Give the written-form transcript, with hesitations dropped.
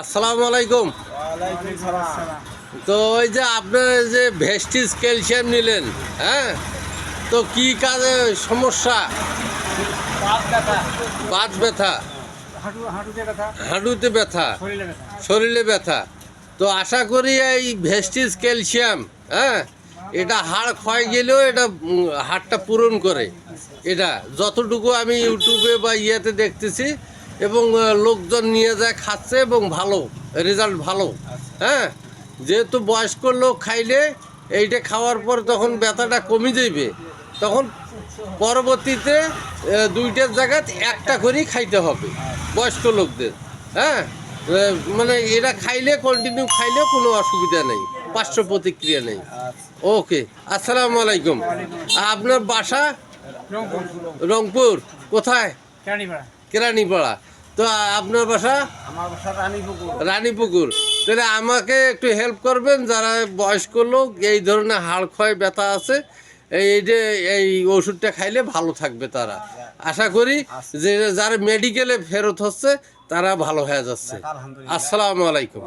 আসসালামু আলাইকুম। তো ওই যে আপনার যে ভেস্টিজ ক্যালসিয়াম নিলেন, হ্যাঁ, তো কি কাজে সমস্যা? বাত ব্যথা, হাঁটুতে ব্যথা, শরীরে ব্যথা। তো আশা করি এই ভেস্টিজ ক্যালসিয়াম, হ্যাঁ, এটা হাড় ক্ষয় গেলেও এটা হাড়টা পূরণ করে। এটা যতটুকু আমি ইউটিউবে বা ইয়েতে দেখতেছি এবং লোকজন নিয়ে যায় খাচ্ছে এবং ভালো রেজাল্ট ভালো। হ্যাঁ, যেহেতু বয়স্ক লোক খাইলে এইটা খাওয়ার পর তখন ব্যথাটা কমে যাবে, তখন পরবর্তীতে দুইটার জায়গায় একটা করেই খাইতে হবে বয়স্ক লোকদের। হ্যাঁ, মানে এটা খাইলে কন্টিনিউ খাইলে কোনো অসুবিধা নেই, পার্শ্ব প্রতিক্রিয়া নেই। ওকে, আসসালামু আলাইকুম। আপনার বাসা? রংপুর। কোথায়? কেরানীপাড়া। তো আপনার বাসা? আমার বাসা রানীপুকুর। রানীপুকুর। তাহলে আমাকে একটু হেল্প করবেন, যারা বয়স্ক লোক এই ধরনের হাড় ক্ষয় ব্যথা আছে, এই যে এই ওষুধটা খাইলে ভালো থাকবে তারা। আশা করি যে যারা মেডিকেলে ফেরত হচ্ছে তারা ভালো হয়ে যাচ্ছে। আসসালামু আলাইকুম।